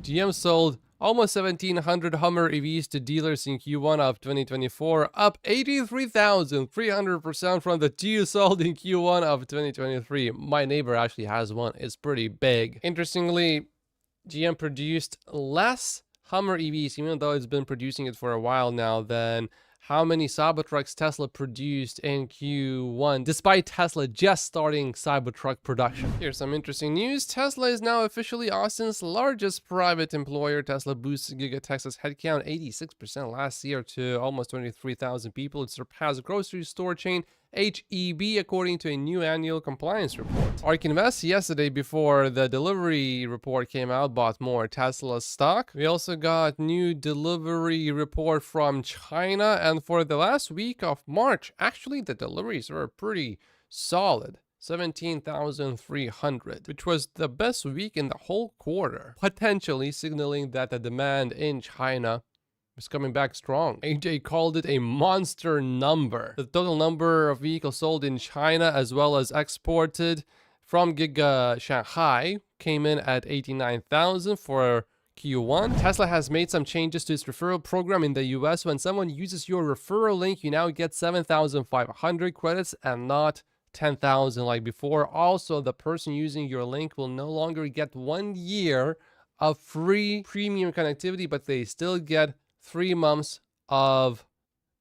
GM sold almost 1,700 Hummer EVs to dealers in Q1 of 2024, up 83,300% from the two sold in Q1 of 2023. My neighbor actually has one. It's pretty big. Interestingly, GM produced less Hummer EVs, even though it's been producing it for a while now, than how many Cybertrucks Tesla produced in Q1, despite Tesla just starting Cybertruck production. Here's some interesting news. Tesla is now officially Austin's largest private employer. Tesla boosted Giga Texas headcount 86% last year to almost 23,000 people. It surpassed grocery store chain HEB, according to a new annual compliance report. ARK Invest yesterday, before the delivery report came out, bought more Tesla stock. We also got new delivery report from China, and for the last week of March, actually the deliveries were pretty solid. 17,300, which was the best week in the whole quarter, potentially signaling that the demand in China is coming back strong. AJ called it a monster number. The total number of vehicles sold in China as well as exported from Giga Shanghai came in at 89,000 for Q1. Tesla has made some changes to its referral program in the US. When someone uses your referral link, you now get 7,500 credits and not 10,000 like before. Also, the person using your link will no longer get 1 year of free premium connectivity, but they still get 3 months of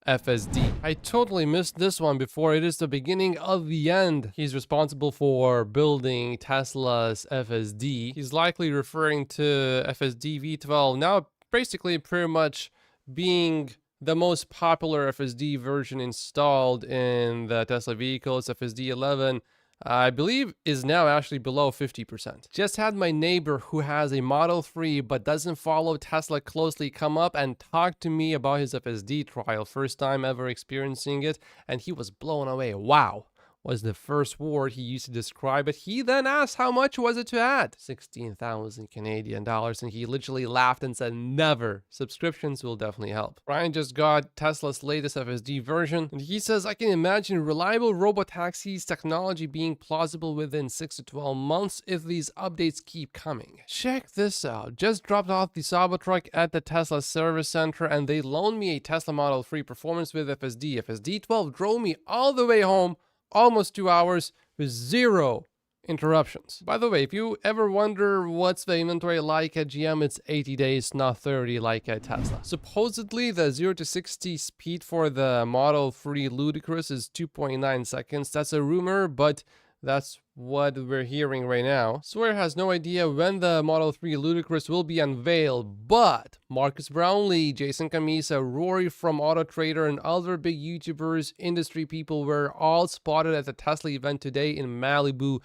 FSD. I totally missed this one before. It is the beginning of the end. He's responsible for building Tesla's FSD. He's likely referring to FSD V12, now basically pretty much being the most popular FSD version installed in the Tesla vehicles. FSD 11, I believe, is now actually below 50%. Just had my neighbor who has a Model 3 but doesn't follow Tesla closely come up and talk to me about his FSD trial. First time ever experiencing it, and he was blown away. Wow was the first word he used to describe it. He then asked how much was it to add? 16,000 Canadian dollars, and he literally laughed and said, never. Subscriptions will definitely help. Ryan just got Tesla's latest FSD version, and he says, I can imagine reliable robotaxis technology being plausible within 6 to 12 months if these updates keep coming. Check this out. Just dropped off the Cybertruck at the Tesla service center, and they loaned me a Tesla Model 3 Performance with FSD. FSD 12 drove me all the way home, almost 2 hours with 0 interruptions. By the way, if you ever wonder what's the inventory like at GM, it's 80 days, not 30 like at Tesla. Supposedly, the 0 to 60 speed for the Model 3 Ludicrous is 2.9 seconds. That's a rumor, but that's what we're hearing right now. Sawyer has no idea when the Model 3 Ludicrous will be unveiled, but Marcus Brownlee, Jason Camisa, Rory from Auto Trader, and other big YouTubers, industry people were all spotted at the Tesla event today in Malibu,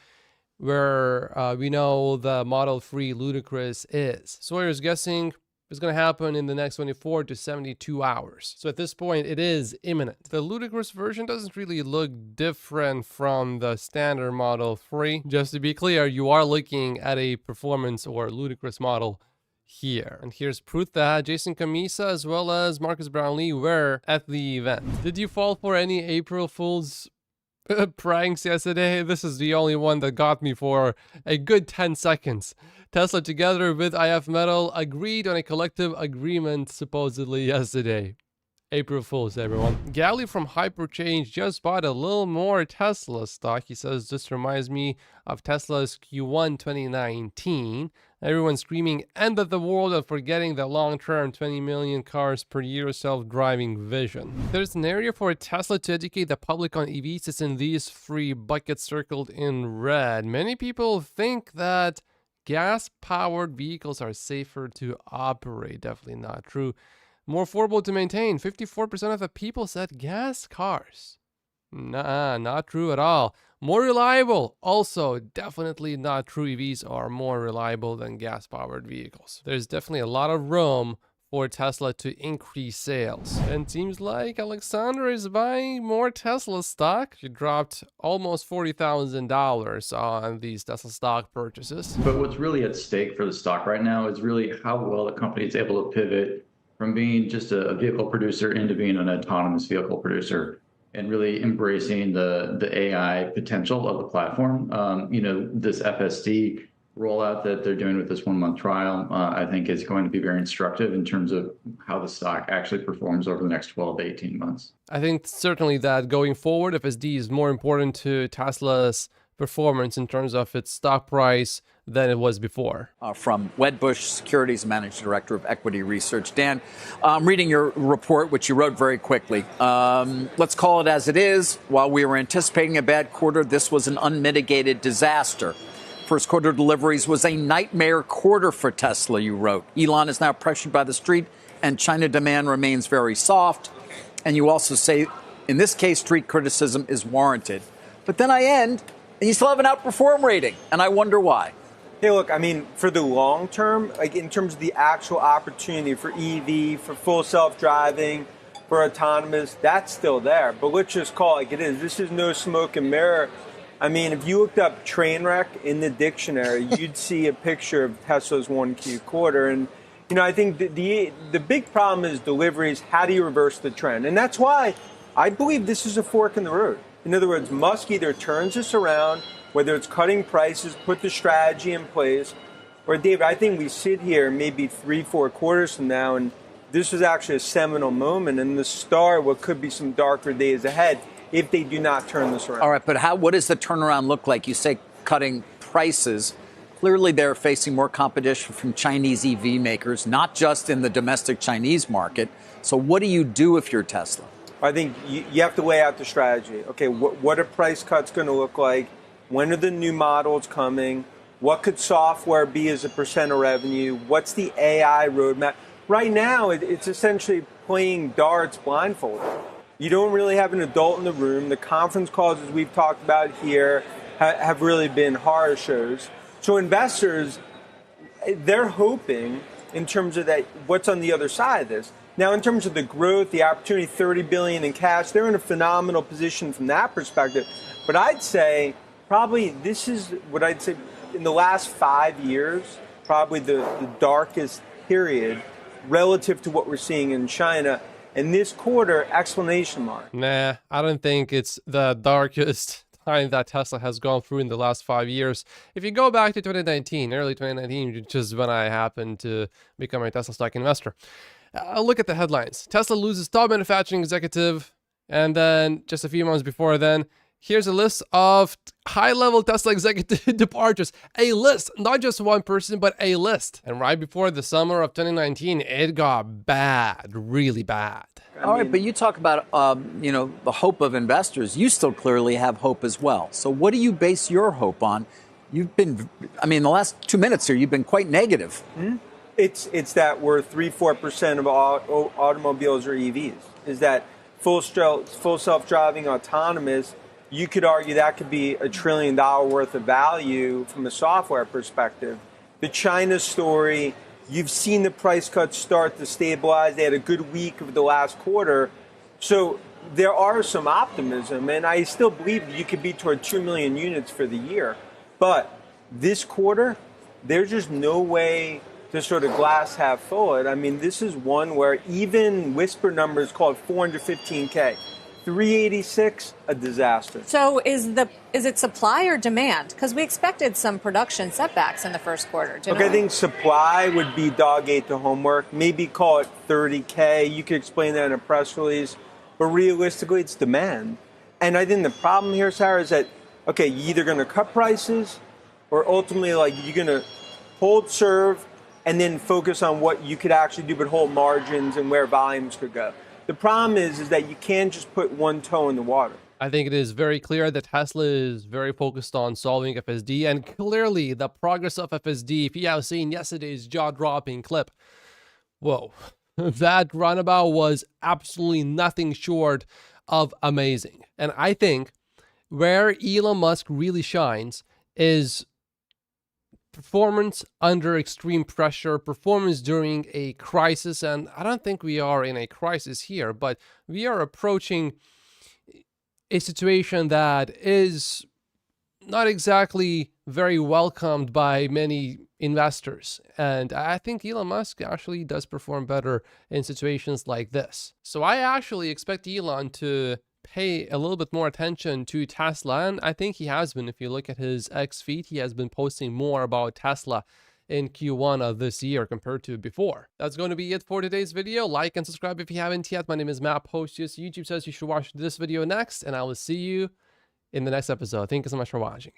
where we know the Model 3 Ludicrous is. Sawyer's guessing it's going to happen in the next 24 to 72 hours. So at this point, it is imminent. The Ludicrous version doesn't really look different from the standard Model 3. Just to be clear, you are looking at a performance or Ludicrous model here. And here's proof that Jason Camisa as well as Marcus Brownlee were at the event. Did you fall for any April Fool's pranks yesterday? This is the only one that got me for a good 10 seconds. Tesla, together with IF Metal, agreed on a collective agreement supposedly yesterday. April Fools, everyone. Gally from Hyperchange just bought a little more Tesla stock. He says, this reminds me of Tesla's Q1 2019. Everyone screaming, end of the world, and forgetting the long-term 20 million cars per year self-driving vision. There's an area for Tesla to educate the public on EVs. It's in these 3 buckets circled in red. Many people think that gas-powered vehicles are safer to operate. Definitely not true. More affordable to maintain. 54% of the people said gas cars. Nah, not true at all. More reliable. Also, definitely not true. EVs are more reliable than gas-powered vehicles. There's definitely a lot of room for Tesla to increase sales. And it seems like Alexandra is buying more Tesla stock. She dropped almost $40,000 on these Tesla stock purchases. But what's really at stake for the stock right now is really how well the company is able to pivot from being just a vehicle producer into being an autonomous vehicle producer, and really embracing the AI potential of the platform. You know, this FSD rollout that they're doing with this 1 month trial, I think is going to be very instructive in terms of how the stock actually performs over the next 12 to 18 months. I think certainly that going forward, FSD is more important to Tesla's performance in terms of its stock price than it was before. From Wedbush Securities, Managing Director of Equity Research. Dan, I'm reading your report, which you wrote very quickly. Let's call it as it is. While we were anticipating a bad quarter, this was an unmitigated disaster. First quarter deliveries was a nightmare quarter for Tesla, you wrote. Elon is now pressured by the street, and China demand remains very soft. And you also say, in this case, street criticism is warranted. But then I end, and you still have an outperform rating, and I wonder why. Hey, look, I mean, for the long term, like in terms of the actual opportunity for EV, for full self-driving, for autonomous, that's still there. But let's just call it like it is. This is no smoke and mirror. I mean, if you looked up train wreck in the dictionary, you'd see a picture of Tesla's 1Q quarter. And, you know, I think the big problem is deliveries. How do you reverse the trend? And that's why I believe this is a fork in the road. In other words, Musk either turns this around, whether it's cutting prices, put the strategy in place, or David, I think we sit here maybe 3-4 quarters from now, and this is actually a seminal moment and the start of what could be some darker days ahead if they do not turn this around. All right, but what does the turnaround look like? You say cutting prices. Clearly, they're facing more competition from Chinese EV makers, not just in the domestic Chinese market. So what do you do if you're Tesla? I think you have to lay out the strategy. Okay, what are price cuts going to look like? When are the new models coming? What could software be as a percent of revenue? What's the AI roadmap? Right now, it's essentially playing darts blindfolded. You don't really have an adult in the room. The conference calls, as we've talked about here, have really been horror shows. So investors, they're hoping in terms of that, what's on the other side of this. Now, in terms of the growth, the opportunity, $30 billion in cash, they're in a phenomenal position from that perspective. But I'd say probably this is what I'd say in the last 5 years, probably the darkest period relative to what we're seeing in China. And this quarter, exclamation mark. Nah, I don't think it's the darkest time that Tesla has gone through in the last 5 years. If you go back to 2019, early 2019, which is when I happened to become a Tesla stock investor, look at the headlines. Tesla loses top manufacturing executive, and then just a few months before then, here's a list of high-level Tesla executive departures. A list, not just one person, but a list. And right before the summer of 2019, it got bad, really bad. All right, but you talk about, the hope of investors. You still clearly have hope as well. So what do you base your hope on? You've been, the last 2 minutes here, you've been quite negative. Mm-hmm. It's that we're 3-4% of automobiles are EVs. Is that full self-driving autonomous? You could argue that could be $1 trillion worth of value from a software perspective. The China story, you've seen the price cuts start to stabilize. They had a good week of the last quarter. So there are some optimism, and I still believe you could be toward 2 million units for the year. But this quarter, there's just no way to sort of glass half full it. This is one where even whisper numbers called 415K. 386, a disaster. So is it supply or demand? Because we expected some production setbacks in the first quarter. I think supply would be dog ate the homework. Maybe call it 30K. You could explain that in a press release. But realistically, it's demand. And I think the problem here, Sarah, is that, you're either going to cut prices or ultimately, you're going to hold serve and then focus on what you could actually do, but hold margins and where volumes could go. The problem is that you can't just put one toe in the water. I think it is very clear that Tesla is very focused on solving FSD, and clearly the progress of FSD, if you have seen yesterday's jaw-dropping clip, whoa, that runabout was absolutely nothing short of amazing. And I think where Elon Musk really shines is performance under extreme pressure, performance during a crisis. And I don't think we are in a crisis here, but we are approaching a situation that is not exactly very welcomed by many investors. And I think Elon Musk actually does perform better in situations like this. So I actually expect Elon to pay a little bit more attention to Tesla, and I think he has been. If you look at his X feed, he has been posting more about Tesla in Q1 of this year compared to before. That's going to be it for today's video. Like and subscribe if you haven't yet. My name is Matt Postius. YouTube says you should watch this video next, and I will see you in the next episode. Thank you so much for watching.